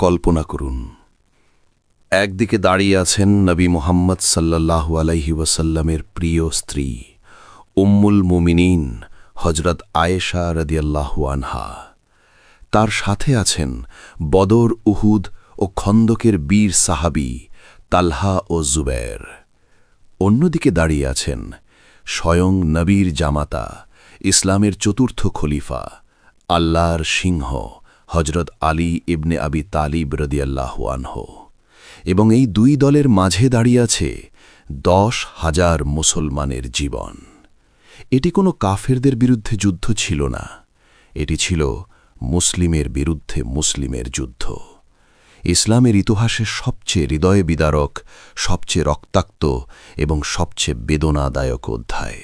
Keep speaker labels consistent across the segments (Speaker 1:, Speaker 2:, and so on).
Speaker 1: কল্পনা করুন, একদিকে দাঁড়িয়ে আছেন নবী মুহাম্মদ সাল্লাল্লাহু আলাইহি ওয়াসাল্লামের প্রিয় স্ত্রী উম্মুল মুমিনিন হজরত আয়েশা রাদিয়াল্লাহু আনহা। তার সাথে আছেন বদর, উহুদ ও খন্দকের বীর সাহাবী তালহা ও জুবের। অন্যদিকে দাঁড়িয়ে আছেন স্বয়ং নবীর জামাতা, ইসলামের চতুর্থ খলিফা, আল্লাহর সিংহ হজরত আলী ইবনে আবি তালিব রাদিয়াল্লাহু আনহু। এবং এই দুই দলের মাঝে দাঁড়িয়ে আছে 10,000 মুসলমানের জীবন। এটি কোনো কাফেরদের বিরুদ্ধে যুদ্ধ ছিল না, এটি ছিল মুসলিমের বিরুদ্ধে মুসলিমের যুদ্ধ। ইসলামের ইতিহাসের সবচেয়ে হৃদয় বিদারক, সবচেয়ে রক্তাক্ত এবং সবচেয়ে বেদনাদায়ক অধ্যায়।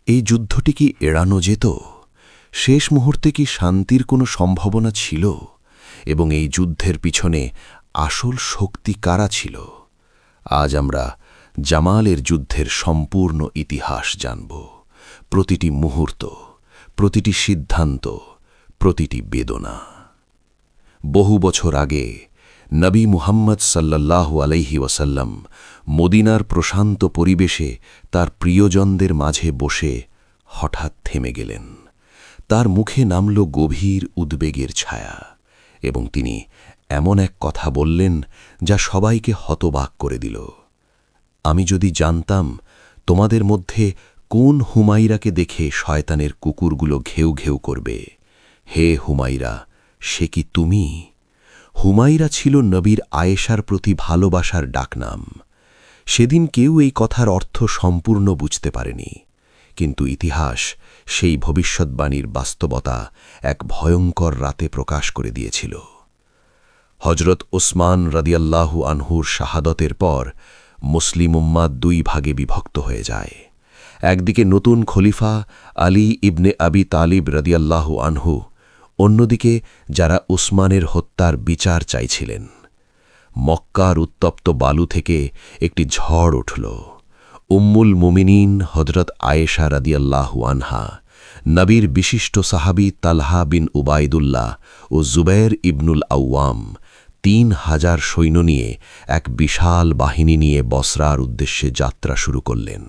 Speaker 1: এই যুদ্ধটি কি এড়ানো যেত? শেষ মুহূর্তে কি শান্তির কোনো সম্ভাবনা ছিল? এবং এই যুদ্ধের পিছনে আসল শক্তি কারা ছিল? আজ আমরা জামালের যুদ্ধের সম্পূর্ণ ইতিহাস জানব। প্রতিটি মুহূর্ত, প্রতিটি সিদ্ধান্ত, প্রতিটি বেদনা। বহু বছর আগে নবী মুহাম্মদ সাল্লাল্লাহু আলাইহি ওয়াসাল্লাম মদিনার প্রশান্ত পরিবেশে তার প্রিয়জনদের মাঝে বসে হঠাৎ থেমে গেলেন। তার মুখে নামল গভীর উদ্বেগের ছায়া এবং তিনি এমন এক কথা বললেন যা সবাইকে হতবাক করে দিল। আমি যদি জানতাম তোমাদের মধ্যে কোন হুমাইরাকে দেখে শয়তানের কুকুরগুলো ঘেউ ঘেউ করবে, হে হুমাইরা, সে কি তুমি? হুমাইরা ছিল নবীর আয়েশার প্রতি ভালোবাসার ডাকনাম। সেদিন কেউ এই কথার অর্থ সম্পূর্ণ বুঝতে পারেনি, কিন্তু ইতিহাস সেই ভবিষ্যৎবাণীর বাস্তবতা এক ভয়ঙ্কর রাতে প্রকাশ করে দিয়েছিল। হজরত উসমান রাদিয়াল্লাহু আনহুর শাহাদতের পর মুসলিম উম্মাহ দুই ভাগে বিভক্ত হয়ে যায়। একদিকে নতুন খলিফা আলী ইবনে আবি তালিব রাদিয়াল্লাহু আনহু, অন্যদিকে যারা উসমানের হত্যার বিচার চাইছিলেন। মক্কার উত্তপ্ত বালু থেকে একটি ঝড় উঠল। উম্মুল মুমিনিন হজরত আয়েশা রাদিয়াল্লাহু আনহা, নবীর বিশিষ্ট সাহাবী তালহা বিন উবাইদুল্লাহ ও জুবের ইবনুল আওয়াম 3,000 সৈন্য নিয়ে এক বিশাল বাহিনী নিয়ে বসরার উদ্দেশ্যে যাত্রা শুরু করলেন।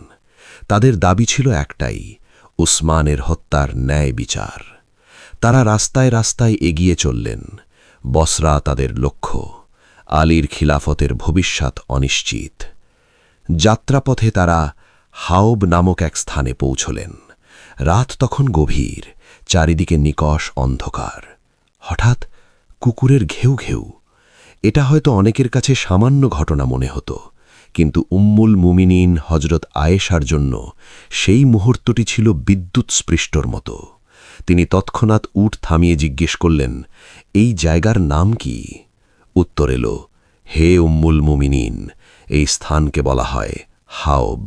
Speaker 1: তাদের দাবি ছিল একটাই, উসমানের হত্যার ন্যায় বিচার। তারা রাস্তায় রাস্তায় এগিয়ে চললেন। বসরা তাদের লক্ষ্য, আলীর খিলাফতের ভবিষ্যৎ অনিশ্চিত। যাত্রাপথে তারা হাওব নামক এক স্থানে পৌঁছলেন। রাত তখন গভীর, চারিদিকে নিকষ অন্ধকার। হঠাৎ কুকুরের ঘেউ ঘেউ। এটা হয়তো অনেকের কাছে সামান্য ঘটনা মনে হতো, কিন্তু উম্মুল মুমিনিন হজরত আয়েশার জন্য সেই মুহূর্তটি ছিল বিদ্যুৎস্পৃষ্টর মতো। তিনি তৎক্ষণাৎ উট থামিয়ে জিজ্ঞেস করলেন, এই জায়গার নাম কি? উত্তর এলো, হে উম্মুল মুমিনিন, এই স্থানকে বলা হয় হাওব।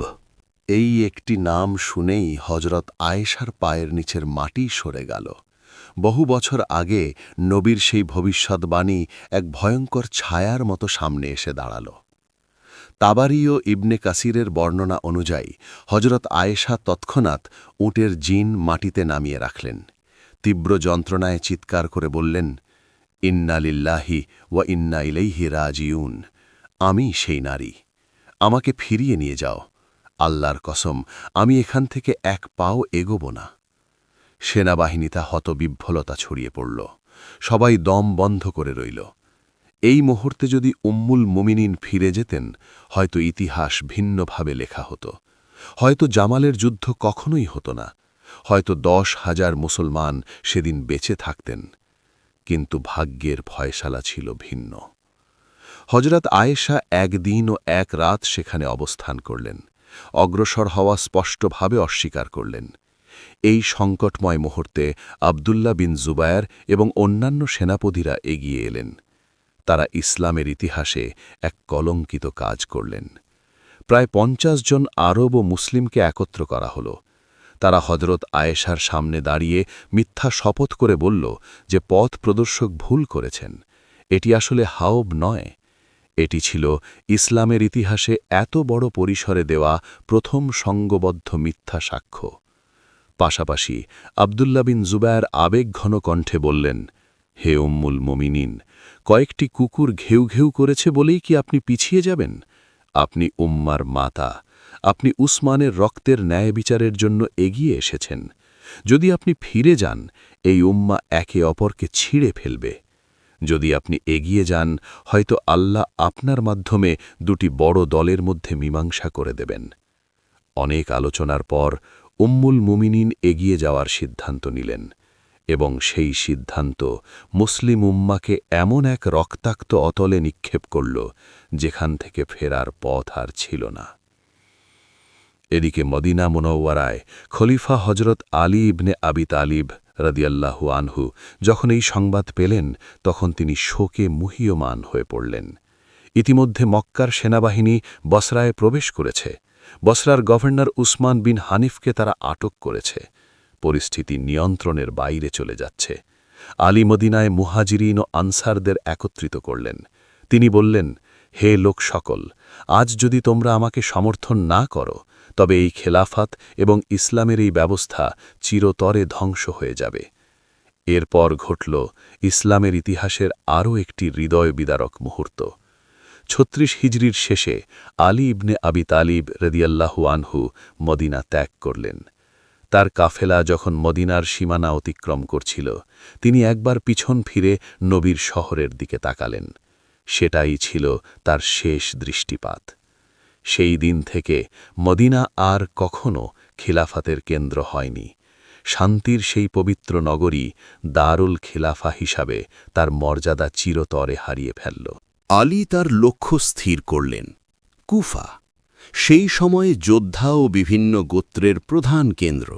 Speaker 1: এই একটি নাম শুনেই হজরত আয়েশার পায়ের নিচের মাটি সরে গেল। বহু বছর আগে নবীর সেই ভবিষ্যৎবাণী এক ভয়ঙ্কর ছায়ার মতো সামনে এসে দাঁড়াল। তাবারী ও ইবনে কাসিরের বর্ণনা অনুযায়ী হজরত আয়েশা তৎক্ষণাৎ উটের জিন মাটিতে নামিয়ে রাখলেন। তীব্র যন্ত্রণায় চিৎকার করে বললেন, ইন্না লিল্লাহি ওয়া ইন্না ইলাইহি রাজিউন। আমি সেই নারী, আমাকে ফিরিয়ে নিয়ে যাও। আল্লাহর কসম, আমি এখান থেকে এক পাও এগোব না। সেনাবাহিনীতে হতবিহ্বলতা ছড়িয়ে পড়ল। সবাই দম বন্ধ করে রইল। এই মুহূর্তে যদি উম্মুল মুমিনিন ফিরে যেতেন, হয়তো ইতিহাস ভিন্নভাবে লেখা হতো। হয়তো জামালের যুদ্ধ কখনোই হতো না। হয়তো 10,000 মুসলমান সেদিন বেঁচে থাকতেন। কিন্তু ভাগ্যের ফয়সালা ছিল ভিন্ন। হজরত আয়েশা একদিন ও এক রাত সেখানে অবস্থান করলেন। অগ্রসর হওয়া স্পষ্টভাবে অস্বীকার করলেন। এই সংকটময় মুহূর্তে আবদুল্লাহ বিন জুবায়ের এবং অন্যান্য সেনাপতিরা এগিয়ে এলেন। তারা ইসলামের ইতিহাসে এক কলঙ্কিত কাজ করলেন। প্রায় 50 জন আরব ও মুসলিমকে একত্র করা হল। তারা হজরত আয়েশার সামনে দাঁড়িয়ে মিথ্যা শপথ করে বলল যে পথ প্রদর্শক ভুল করেছেন। এটি আসলে হাওব নয়, এটি ছিল ইসলামের ইতিহাসে এত বড় পরিসরে দেওয়া প্রথম সংঘবদ্ধ মিথ্যা সাক্ষ্য। পাশাপাশি আবদুল্লাহ বিন জুবায়ের আবেগঘন কণ্ঠে বললেন, হে উম্মুল মুমিনিন, কয়েকটি কুকুর ঘেউ ঘেউ করেছে বলেই কি আপনি পিছিয়ে যাবেন? আপনি উম্মার মাতা, আপনি উসমানের রক্তের ন্যায় বিচারের জন্য এগিয়ে এসেছেন। যদি আপনি ফিরে যান, এই উম্মা একে অপরকে ছিঁড়ে ফেলবে। যদি আপনি এগিয়ে যান, হয়তো আল্লাহ আপনার মাধ্যমে দুটি বড় দলের মধ্যে মীমাংসা করে দেবেন। অনেক আলোচনার পর উম্মুল মুমিনিন এগিয়ে যাওয়ার সিদ্ধান্ত নিলেন, এবং সেই সিদ্ধান্ত মুসলিম উম্মাকে এমন এক রক্তাক্ত অতলে নিক্ষেপ করল, যেখান থেকে ফেরার পথ আর ছিল না। এদিকে মদিনা মুনওয়ারায় খলিফা হজরত আলী ইবনে আবি তালিব রাদিয়াল্লাহু আনহু যখন এই সংবাদ পেলেন, তখন তিনি শোকে মুহ্যমান হয়ে পড়লেন। ইতিমধ্যে মক্কার সেনাবাহিনী বসরায় প্রবেশ করেছে। বসরার গভর্নর উসমান বিন হানিফকে তারা আটক করেছে। পরিস্থিতি নিয়ন্ত্রণের বাইরে চলে যাচ্ছে। আলী মদিনায় মুহাজিরিন ও আনসারদের একত্রিত করলেন। তিনি বললেন, হে লোক সকল, আজ যদি তোমরা আমাকে সমর্থন না করো, তবে এই খেলাফত এবং ইসলামের এই ব্যবস্থা চিরতরে ধ্বংস হয়ে যাবে। এরপর ঘটল ইসলামের ইতিহাসের আরও একটি হৃদয় বিদারক মুহূর্ত। ৩৬ হিজরির শেষে আলী ইবনে আবি তালিব রাদিয়াল্লাহু আনহু মদিনা ত্যাগ করলেন। তার কাফেলা যখন মদিনার সীমানা অতিক্রম করছিল, তিনি একবার পিছন ফিরে নবীর শহরের দিকে তাকালেন। সেটাই ছিল তার শেষ দৃষ্টিপাত। সেই দিন থেকে মদিনা আর কখনো খিলাফতের কেন্দ্র হয়নি। শান্তির সেই পবিত্র নগরী দারুল খিলাফা হিসাবে তার মর্যাদা চিরতরে হারিয়ে ফেলল।
Speaker 2: আলী তার লক্ষ্য স্থির করলেন কুফা, সেই সময়ে যোদ্ধা ও বিভিন্ন গোত্রের প্রধান কেন্দ্র।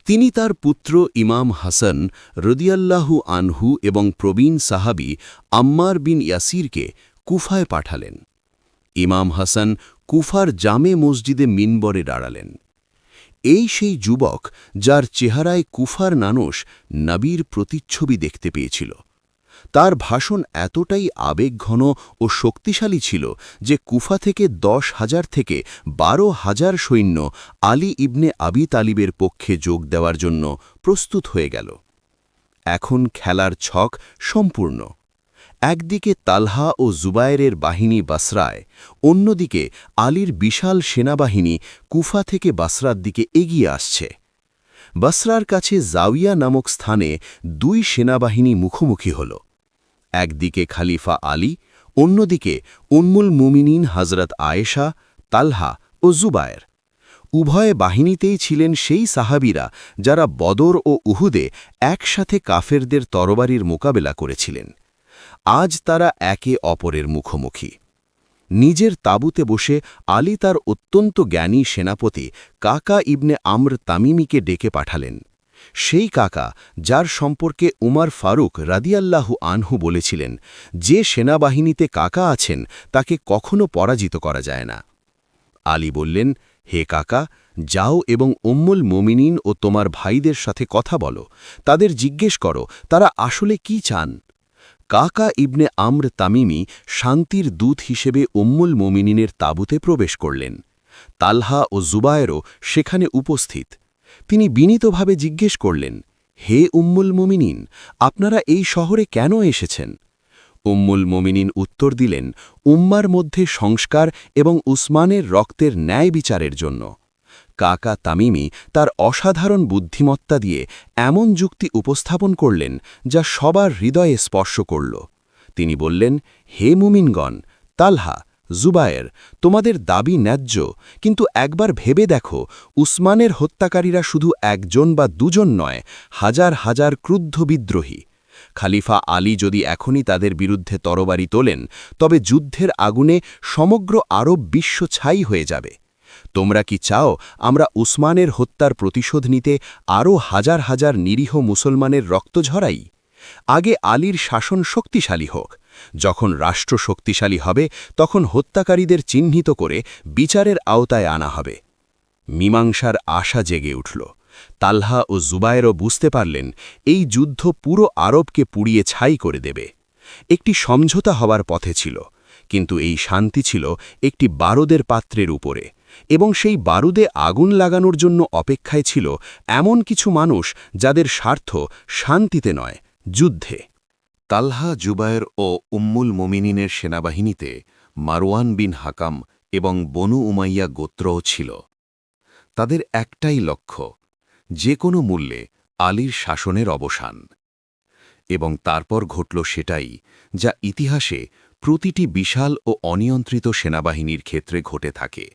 Speaker 2: তিনি তার পুত্র ইমাম হাসান রাদিয়াল্লাহু আনহু এবং প্রবীণ সাহাবী আম্মার বিন ইয়াসিরকে কুফায় পাঠালেন। ইমাম হাসান কুফার জামে মসজিদে মিনবরে দাঁড়ালেন। এই সেই যুবক যার চেহারায় কুফার মানুষ নবীর প্রতিচ্ছবি দেখতে পেয়েছিল। তার ভাষণ এতটাই আবেগঘন ও শক্তিশালী ছিল যে কুফা থেকে ১০,০০০ থেকে ১২,০০০ সৈন্য আলী ইবনে আবি তালিবের পক্ষে যোগ দেওয়ার জন্য প্রস্তুত হয়ে গেল। এখন খেলার ছক সম্পূর্ণ। একদিকে তালহা ও জুবায়েরের বাহিনী বাসরায়, অন্যদিকে আলীর বিশাল সেনাবাহিনী কুফা থেকে বাসরার দিকে এগিয়ে আসছে। বাসরার কাছে জাউইয়া নামক স্থানে দুই সেনাবাহিনী মুখোমুখি হল। একদিকে খলিফা আলী, অন্যদিকে উম্মুল মুমিনিন হজরত আয়েশা, তালহা ও জুবায়ের। উভয় বাহিনীতেই ছিলেন সেই সাহাবীরা যারা বদর ও উহুদে একসাথে কাফেরদের তরবারির মোকাবেলা করেছিলেন। আজ তারা একে অপরের মুখোমুখি। নিজের তাঁবুতে বসে আলী তার অত্যন্ত জ্ঞানী সেনাপতি কাকা ইবনে আমর তামিমিকে ডেকে পাঠালেন। সেই কাকা যার সম্পর্কে উমর ফারুক রাদিয়াল্লাহু আনহু বলেছিলেন, যে সেনাবাহিনীতে কাকা আছেন তাকে কখনো পরাজিত করা যায় না। আলী বললেন, হে কাকা, যাও এবং উম্মুল মুমিনিন ও তোমার ভাইদের সাথে কথা বলো, তাদের জিজ্ঞেস করো তারা আসলে কি চান। কাকা ইবনে আমর তামিমি শান্তির দূত হিসেবে উম্মুল মুমিনিনের তাঁবুতে প্রবেশ করলেন। তালহা ও জুবায়েরও সেখানে উপস্থিত। তিনি বিনীতভাবে জিজ্ঞেস করলেন, হে উম্মুল মুমিনিন, আপনারা এই শহরে কেন এসেছেন? উম্মুল মুমিনিন উত্তর দিলেন, উম্মার মধ্যে সংস্কার এবং উসমানের রক্তের ন্যায় বিচারের জন্য। কাকা তামিমি তার অসাধারণ বুদ্ধিমত্তা দিয়ে এমন যুক্তি উপস্থাপন করলেন যা সবার হৃদয়ে স্পর্শ করল। তিনি বললেন, হে মুমিনগণ, তালহা, জুবায়ের, তোমাদের দাবি ন্যায্য, কিন্তু একবার ভেবে দেখো, উসমানের হত্যাকারীরা শুধু একজন বা দুজন নয়, হাজার হাজার ক্রুদ্ধ বিদ্রোহী। খলিফা আলী যদি এখনই তাদের বিরুদ্ধে তরবারি তোলেন, তবে যুদ্ধের আগুনে সমগ্র আরব বিশ্ব ছাই হয়ে যাবে। তোমরা কি চাও আমরা উসমানের হত্যার প্রতিশোধ নিতে আরও হাজার হাজার নিরীহ মুসলমানের রক্ত ঝরাই? আগে আলীর শাসন শক্তিশালী হোক। যখন রাষ্ট্র শক্তিশালী হবে, তখন হত্যাকারীদের চিহ্নিত করে বিচারের আওতায় আনা হবে। মীমাংসার আশা জেগে উঠল। তালহা ও জুবায়েরও বুঝতে পারলেন, এই যুদ্ধ পুরো আরবকে পুড়িয়ে ছাই করে দেবে। একটি সমঝোতা হওয়ার পথে ছিল, কিন্তু এই শান্তি ছিল একটি বারুদের পাত্রের উপরে, এবং সেই বারুদে আগুন লাগানোর জন্য অপেক্ষায় ছিল এমন কিছু মানুষ যাদের স্বার্থ শান্তিতে নয়, যুদ্ধে। তালহা, জুবায়ের ও উম্মুল মুমিনিনের সেনাবাহিনীতে মারওয়ান বিন হাকাম এবং বনু উমাইয়া গোত্রও ছিল। তাদের একটাই লক্ষ্য, যে কোনো মূল্যে আলীর শাসনের অবসান। এবং তারপর ঘটল সেটাই যা ইতিহাসে প্রতিটি বিশাল ও অনিয়ন্ত্রিত সেনাবাহিনীর ক্ষেত্রে ঘটে থাকে।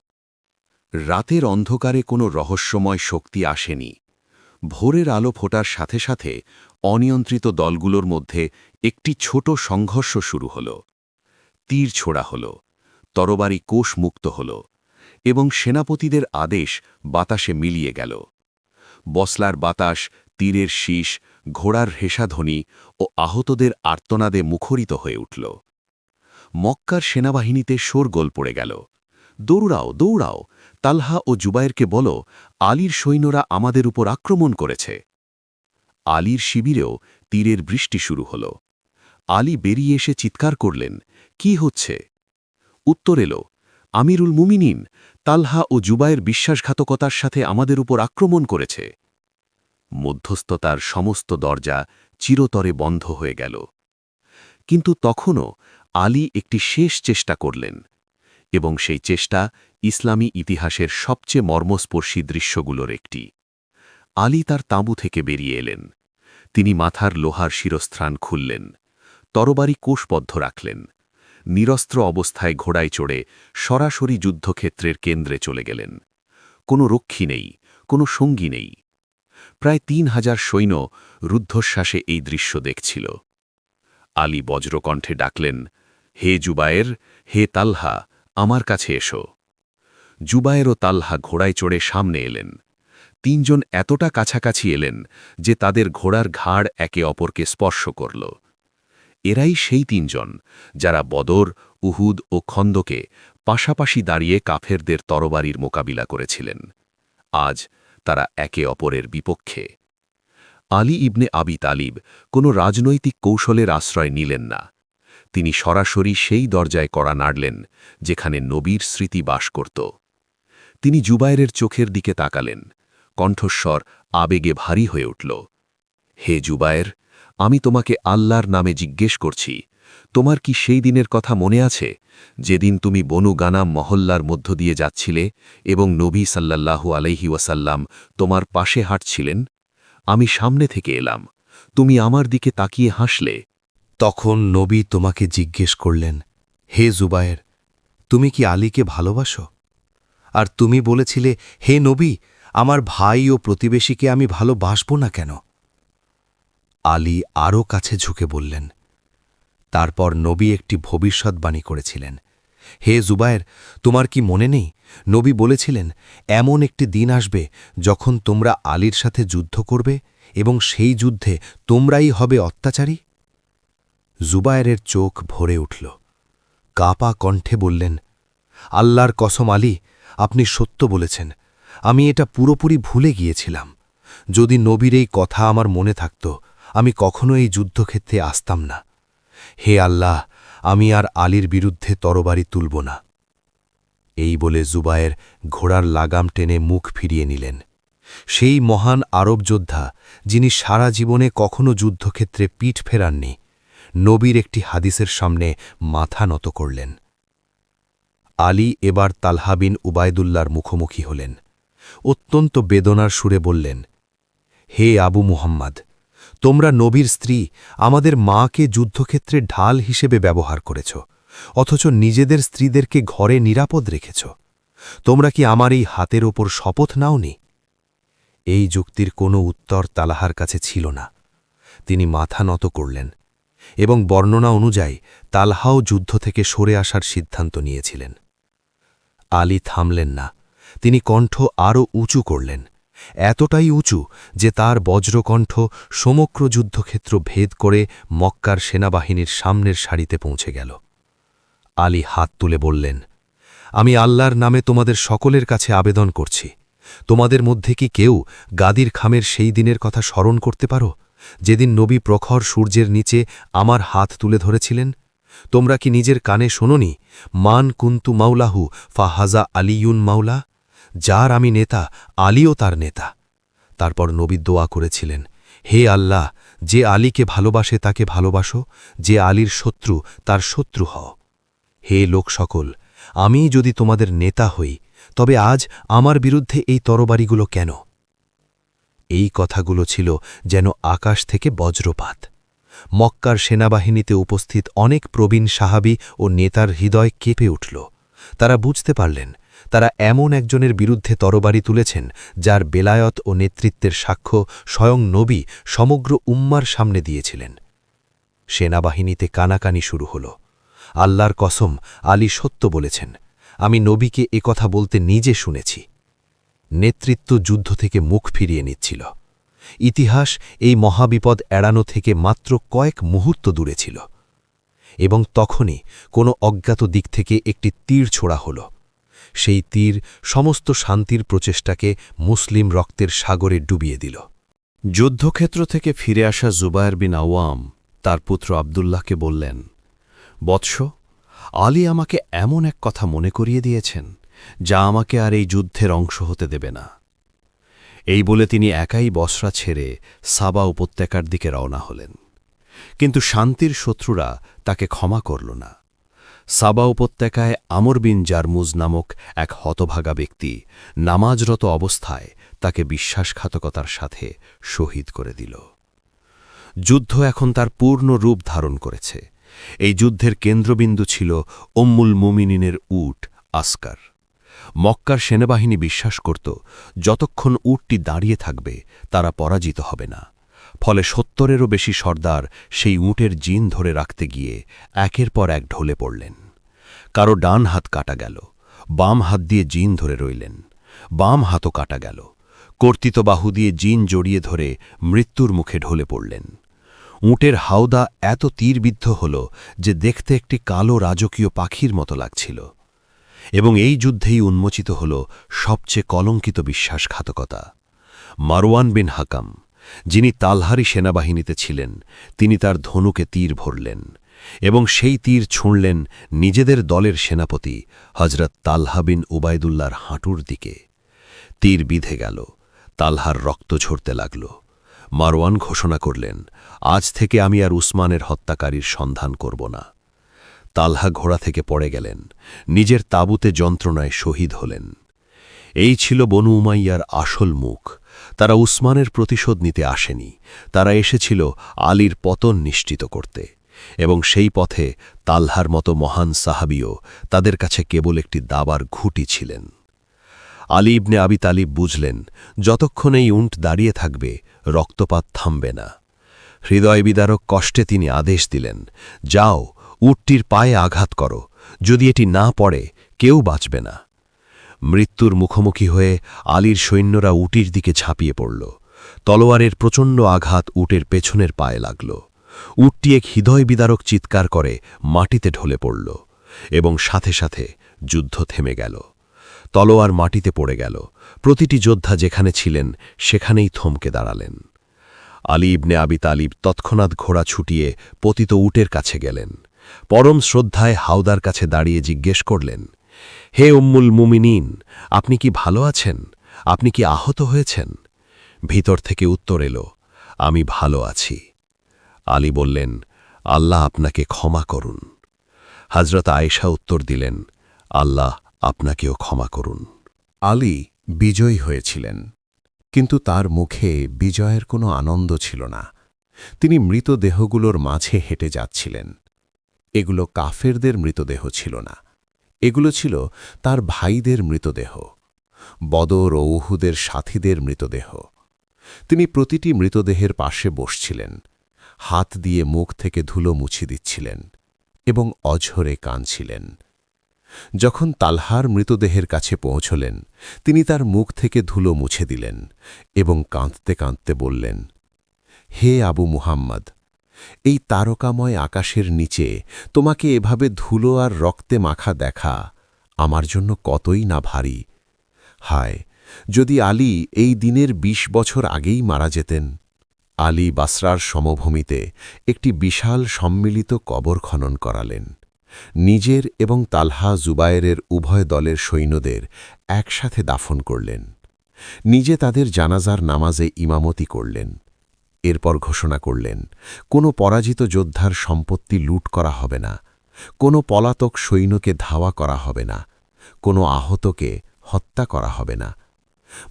Speaker 2: রাতের অন্ধকারে কোনো রহস্যময় শক্তি আসেনি। ভোরের আলো ফোটার সাথে সাথে অনিয়ন্ত্রিত দলগুলোর মধ্যে একটি ছোট সংঘর্ষ শুরু হল। তীর ছোড়া হল, তরবারি কোষ মুক্ত হল, এবং সেনাপতিদের আদেশ বাতাসে মিলিয়ে গেল। বসলার বাতাস, তীরের শীষ, ঘোড়ার হেসাধ্বনি ও আহতদের আর্তনাদে মুখরিত হয়ে উঠল। মক্কার সেনাবাহিনীতে শোরগোল পড়ে গেল। দৌড়াও, দৌড়াও, তালহা ও জুবায়েরকে বলো, আলীর সৈন্যরা আমাদের উপর আক্রমণ করেছে। আলীর শিবিরেও তীরের বৃষ্টি শুরু হল। আলী বেরিয়ে এসে চিৎকার করলেন, কি হচ্ছে? উত্তর এল, আমিরুল মুমিনিন, তালহা ও জুবায়ের বিশ্বাসঘাতকতার সাথে আমাদের উপর আক্রমণ করেছে। মধ্যস্থতার সমস্ত দরজা চিরতরে বন্ধ হয়ে গেল। কিন্তু তখনও আলী একটি শেষ চেষ্টা করলেন, এবং সেই চেষ্টা ইসলামী ইতিহাসের সবচেয়ে মর্মস্পর্শী দৃশ্যগুলোর একটি। আলী তার তাঁবু থেকে বেরিয়ে এলেন। তিনি মাথার লোহার শিরস্ত্রাণ খুললেন, তরবারি কোষবদ্ধ রাখলেন, নিরস্ত্র অবস্থায় ঘোড়ায় চড়ে সরাসরি যুদ্ধক্ষেত্রের কেন্দ্রে চলে গেলেন। কোনো রক্ষী নেই, কোনো সঙ্গী নেই। প্রায় ৩,০০০ সৈন্য রুদ্ধশ্বাসে এই দৃশ্য দেখছিল। আলী বজ্রকণ্ঠে ডাকলেন, হে জুবায়ের, হে তালহা, আমার কাছে এসো। জুবায়ের ও তালহা ঘোড়ায় চড়ে সামনে এলেন। তিনজন এতটা কাছাকাছি এলেন যে তাদের ঘোড়ার ঘাড় একে অপরকে স্পর্শ করল। এরাই সেই তিনজন যারা বদর, উহুদ ও খন্দকে পাশাপাশি দাঁড়িয়ে কাফেরদের তরবারির মোকাবিলা করেছিলেন। আজ তারা একে অপরের বিপক্ষে। আলী ইবনে আবি তালিব কোনো রাজনৈতিক কৌশলের আশ্রয় নিলেন না। তিনি সরাসরি সেই দরজায় কড়া নাড়লেন যেখানে নবীর স্মৃতি বাস করত। তিনি জুবায়েরের চোখের দিকে তাকালেন। কণ্ঠস্বর আবেগে ভারী হয়ে উঠল। হে জুবায়ের, আমি তোমাকে আল্লাহর নামে জিজ্ঞেস করছি, তোমার কি সেই দিনের কথা মনে আছে যেদিন তুমি বনু গানাম মহল্লার মধ্য দিয়ে যাচ্ছিলে এবং নবী সাল্লাল্লাহু আলাইহি ওয়াসাল্লাম তোমার পাশে হাঁটছিলেন? আমি সামনে থেকে এলাম, তুমি আমার দিকে তাকিয়ে হাসলে।
Speaker 1: তখন নবী তোমাকে জিজ্ঞেস করলেন, হে জুবায়ের, তুমি কি আলীকে ভালোবাসো? আর তুমি বলেছিলে, হে নবী, আমার ভাই ও প্রতিবেশীকে আমি ভালোবাসব না কেন? আলী আরও কাছে ঝুঁকে বললেন। তারপর নবী একটি ভবিষ্যৎবাণী করেছিলেন, হে জুবায়ের, তোমার কি মনে নেই, নবী বলেছিলেন, এমন একটি দিন আসবে যখন তোমরা আলীর সাথে যুদ্ধ করবে এবং সেই যুদ্ধে তোমরাই হবে অত্যাচারী? জুবায়েরের চোখ ভরে উঠল। কাপা কণ্ঠে বললেন, আল্লাহর কসম আলী, আপনি সত্য বলেছেন, আমি এটা পুরোপুরি ভুলে গিয়েছিলাম। যদি নবীর এই কথা আমার মনে থাকত, আমি কখনো এই যুদ্ধক্ষেত্রে আসতাম না। হে আল্লাহ, আমি আর আলীর বিরুদ্ধে তরবারি তুলব না। এই বলে জুবায়ের ঘোড়ার লাগাম টেনে মুখ ফিরিয়ে নিলেন। সেই মহান আরব যোদ্ধা, যিনি সারা জীবনে কখনো যুদ্ধক্ষেত্রে পিঠ ফেরাননি, নবীর একটি হাদিসের সামনে মাথা নত করলেন। আলী এবার তালহা বিন উবায়দুল্লাহর মুখোমুখি হলেন। অত্যন্ত বেদনার সুরে বললেন, হে আবু মুহাম্মদ, তোমরা নবীর স্ত্রী আমাদের মাকে যুদ্ধক্ষেত্রে ঢাল হিসেবে ব্যবহার করেছ, অথচ নিজেদের স্ত্রীদেরকে ঘরে নিরাপদ রেখেছ। তোমরা কি আমার এই হাতের ওপর শপথ নাওনি? এই যুক্তির কোনো উত্তর তালহার কাছে ছিল না। তিনি মাথা নত করলেন এবং বর্ণনা অনুযায়ী তালহাও যুদ্ধ থেকে সরে আসার সিদ্ধান্ত নিয়েছিলেন। আলী থামলেন না, তিনি কণ্ঠ আরও উঁচু করলেন, এতটাই উঁচু যে তার বজ্রকণ্ঠ সমগ্র যুদ্ধক্ষেত্র ভেদ করে মক্কার সেনাবাহিনীর সামনের সারিতে পৌঁছে গেল। আলী হাত তুলে বললেন, আমি আল্লাহর নামে তোমাদের সকলের কাছে আবেদন করছি, তোমাদের মধ্যে কি কেউ গাদির খামের সেই দিনের কথা স্মরণ করতে পারো যেদিন নবী প্রখর সূর্যের নিচে আমার হাত তুলে ধরেছিলেন? তোমরা কি নিজের কানে শোনোনি, মান কুন্তু মাওলাহু ফাহাজা আলিয়ুন মাওলা, যার আমি নেতা, আলীও তার নেতা। তারপর নবী দোয়া করেছিলেন, হে আল্লাহ,
Speaker 3: যে আলীকে ভালোবাসে তাকে ভালোবাসো, যে আলীর শত্রু তার শত্রু হও। হে লোক সকল, আমি যদি তোমাদের নেতা হই, তবে আজ আমার বিরুদ্ধে এই তরবারিগুলো কেন? এই কথাগুলো ছিল যেন আকাশ থেকে বজ্রপাত। মক্কার সেনাবাহিনীতে উপস্থিত অনেক প্রবীণ সাহাবী ও নেতার হৃদয় কেঁপে উঠল। তারা বুঝতে পারলেন, তারা এমন একজনের বিরুদ্ধে তরবারি তুলেছেন যার বেলায়ত ও নেতৃত্বের সাক্ষ্য স্বয়ং নবী সমগ্র উম্মার সামনে দিয়েছিলেন। সেনাবাহিনীতে কানাকানি শুরু হল। আল্লাহর কসম, আলী সত্য বলেছেন, আমি নবীকে একথা বলতে নিজে শুনেছি। নেতৃত্ব যুদ্ধ থেকে মুখ ফিরিয়ে নিচ্ছিল। ইতিহাস এই মহাবিপদ এড়ানো থেকে মাত্র কয়েক মুহূর্ত দূরে ছিল। এবং তখনই কোনো অজ্ঞাত দিক থেকে একটি তীর ছোড়া হল। সেই তীর সমস্ত শান্তির প্রচেষ্টাকে মুসলিম রক্তের সাগরে ডুবিয়ে দিল।
Speaker 1: যুদ্ধক্ষেত্র থেকে ফিরে আসা জুবায়ের বিন আওয়াম তার পুত্র আবদুল্লাহকে বললেন, বৎস, আলী আমাকে এমন এক কথা মনে করিয়ে দিয়েছেন যা আমাকে আর এই যুদ্ধের অংশ হতে দেবে না। এই বলে তিনি একাই বসরা ছেড়ে সাবা উপত্যকার দিকে রওনা হলেন। কিন্তু শান্তির শত্রুরা তাকে ক্ষমা করল না। সাবা উপত্যকায় আমর বিন জারমুজ নামক এক হতভাগা ব্যক্তি নামাজরত অবস্থায় তাকে বিশ্বাসঘাতকতার সাথে শহীদ করে দিল। যুদ্ধ এখন তার পূর্ণ রূপ ধারণ করেছে। এই যুদ্ধের কেন্দ্রবিন্দু ছিল উম্মুল মুমিনিনের উট আসকার। মক্কার সেনাবাহিনী বিশ্বাস করত, যতক্ষণ উটটি দাঁড়িয়ে থাকবে তারা পরাজিত হবে না। ফলে ৭০-এরও বেশি সর্দার সেই উটের জিন ধরে রাখতে গিয়ে একের পর এক ঢলে পড়লেন। কারো ডান হাত কাটা গেল, বাম হাত দিয়ে জিন ধরে রইলেন, বাম হাতও কাটা গেল। কর্তিত বাহু দিয়ে জিন জড়িয়ে ধরে মৃত্যুর মুখে ঢলে পড়লেন। উটের হাওদা এত তীরবিদ্ধ হল যে দেখতে একটি কালো রাজকীয় পাখির মতো লাগছিল। এবং এই যুদ্ধেই উন্মোচিত হল সবচেয়ে কলঙ্কিত বিশ্বাসঘাতকতা। মারওয়ান বিন হাকাম, যিনি তালহারি সেনাবাহিনীতে ছিলেন, তিনি তার ধনুকে তীর ভরলেন এবং সেই তীর ছুঁড়লেন নিজেদের দলের সেনাপতি হজরত তালহা বিন উবায়দুল্লাহর হাঁটুর দিকে। তীর বিঁধে গেল, তালহার রক্ত ঝরতে লাগল। মারওয়ান ঘোষণা করলেন, আজ থেকে আমি আর উসমানের হত্যাকারীর সন্ধান করব না। তালহা ঘোড়া থেকে পড়ে গেলেন, নিজের তাঁবুতে যন্ত্রণায় শহীদ হলেন। এই ছিল বনু উমাইয়ার আসল মুখ। তারা উসমানের প্রতিশোধ নিতে আসেনি, তারা এসেছিল আলীর পতন নিশ্চিত করতে। এবং সেই পথে তালহার মতো মহান সাহাবীও তাদের কাছে কেবল একটি দাবার ঘুঁটি ছিলেন। আলী ইবনে আবি তালিব বুঝলেন, যতক্ষণ এই উন্ট দাঁড়িয়ে থাকবে রক্তপাত থামবে না। হৃদয় বিদারক কষ্টে তিনি আদেশ দিলেন, যাও, উটটির পায়ে আঘাত করো, যদি এটি না পড়ে কেউ বাঁচবে না। মৃত্যুর মুখোমুখি হয়ে আলীর সৈন্যরা উটির দিকে ঝাঁপিয়ে পড়ল। তলোয়ারের প্রচণ্ড আঘাত উটের পেছনের পায়ে লাগল। উটটি এক হৃদয় বিদারক চিৎকার করে মাটিতে ঢলে পড়ল এবং সাথে সাথে যুদ্ধ থেমে গেল। তলোয়ার মাটিতে পড়ে গেল। প্রতিটি যোদ্ধা যেখানে ছিলেন সেখানেই থমকে দাঁড়ালেন। আলী ইবনে আবি তালিব তৎক্ষণাৎ ঘোড়া ছুটিয়ে পতিত উটের কাছে গেলেন। পরম শ্রদ্ধায় হাওদার কাছে দাঁড়িয়ে জিজ্ঞেস করলেন, হে উম্মুল মুমিনিন, আপনি কি ভালো আছেন? আপনি কি আহত হয়েছেন? ভিতর থেকে উত্তর এলো, আমি ভালো আছি। আলী বললেন, আল্লাহ আপনাকে ক্ষমা করুন। হযরত আয়েশা উত্তর দিলেন, আল্লাহ আপনাকেও ক্ষমা করুন।
Speaker 4: আলী বিজয়ী হয়েছিলেন, কিন্তু তার মুখে বিজয়ের কোনো আনন্দ ছিল না। তিনি মৃতদেহগুলোর মাঝে হেঁটে যাচ্ছিলেন। এগুলো কাফেরদের মৃতদেহ ছিল না, এগুলো ছিল তার ভাইদের মৃতদেহ, বদর ও উহুদের সাথীদের মৃতদেহ। তিনি প্রতিটি মৃতদেহের পাশে বসছিলেন, হাত দিয়ে মুখ থেকে ধুলো মুছে দিচ্ছিলেন এবং অঝরে কাঁদছিলেন। যখন তালহার মৃতদেহের কাছে পৌঁছলেন, তিনি তার মুখ থেকে ধুলো মুছে দিলেন এবং কাঁদতে কাঁদতে বললেন, হে আবু মুহাম্মদ, এই তারকাময় আকাশের নিচে তোমাকে এভাবে ধুলো আর রক্তে মাখা দেখা আমার জন্য কতই না ভারী। হায়, যদি আলী এই দিনের ২০ বছর আগেই মারা যেতেন। আলী বাসরার সমভূমিতে একটি বিশাল সম্মিলিত কবর খনন করালেন। নিজের এবং তালহা জুবায়েরের উভয় দলের সৈন্যদের একসাথে দাফন করলেন। নিজে তাদের জানাজার নামাজে ইমামতি করলেন। এরপর ঘোষণা করলেন, কোনো পরাজিত যোদ্ধার সম্পত্তি লুট করা হবে না, কোনো পলাতক সৈন্যকে ধাওয়া করা হবে না, কোনো আহতকে হত্যা করা হবে না।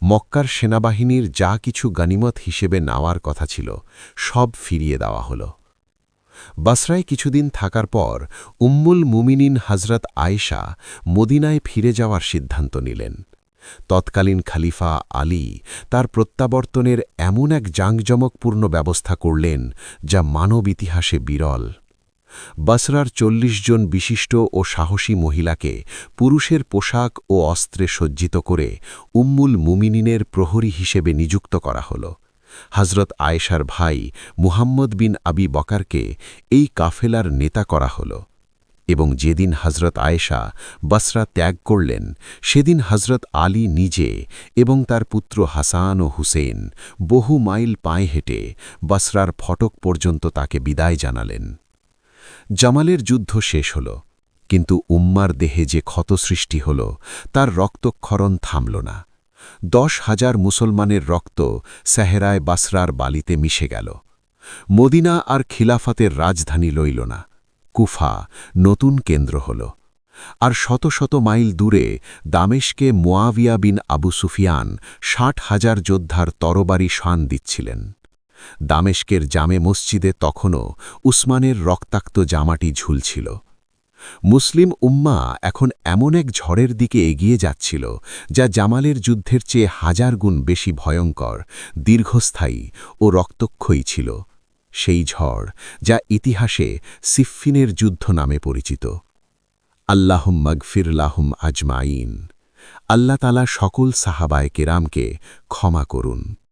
Speaker 4: মক্কার সেনাবাহিনীর যা কিছু গনিমত হিসেবে নেওয়ার কথা ছিল সব ফিরিয়ে দেওয়া হল। বাসরায় কিছুদিন থাকার পর উম্মুল মুমিনিন হজরত আয়েশা মদিনায় ফিরে যাওয়ার সিদ্ধান্ত নিলেন। তৎকালীন খলিফা আলী তার প্রত্যাবর্তনের এমন এক জাঁকজমকপূর্ণ ব্যবস্থা করলেন যা মানব ইতিহাসে বিরল। বাসরার ৪০ জন বিশিষ্ট ও সাহসী মহিলাকে পুরুষের পোশাক ও অস্ত্রে সজ্জিত করে উম্মুল মুমিনিনের প্রহরী হিসেবে নিযুক্ত করা হল। হজরত আয়েশার ভাই মুহাম্মদ বিন আবি বকারকে এই কাফেলার নেতা করা হল এবং যেদিন হজরত আয়েশা বাসরা ত্যাগ করলেন সেদিন হজরত আলী নিজে এবং তার পুত্র হাসান ও হুসেন বহু মাইল পায়ে হেঁটে বাসরার ফটক পর্যন্ত তাকে বিদায় জানালেন। জামালের যুদ্ধ শেষ হল, কিন্তু উম্মার দেহে যে ক্ষত সৃষ্টি হল তার রক্তক্ষরণ থামল না। ১০,০০০ মুসলমানের রক্ত সেহরায় বাসরার বালিতে মিশে গেল। মদিনা আর খিলাফতের রাজধানী লইল না, কুফা নতুন কেন্দ্র হল। আর শত শত মাইল দূরে দামেশকে মুয়াবিয়া বিন আবু সুফিয়ান ৬০,০০০ যোদ্ধার তরবারি শান দিচ্ছিলেন। দামেশকের জামে মসজিদে তখনও উসমানের রক্তাক্ত জামাটি ঝুলছিল। মুসলিম উম্মা এখন এমন এক ঝড়ের দিকে এগিয়ে যাচ্ছিল যা জামালের যুদ্ধের চেয়ে ১০০০ গুণ বেশি ভয়ঙ্কর, দীর্ঘস্থায়ী ও রক্তক্ষয়ী ছিল। সেই ঝড় যা ইতিহাসে সিফফিনের যুদ্ধ নামে পরিচিত। আল্লাহুম্মা গফির লাহুম আজমাইন। আল্লাহ তাআলা সকল সাহাবায়ে কেরামকে ক্ষমা করুন।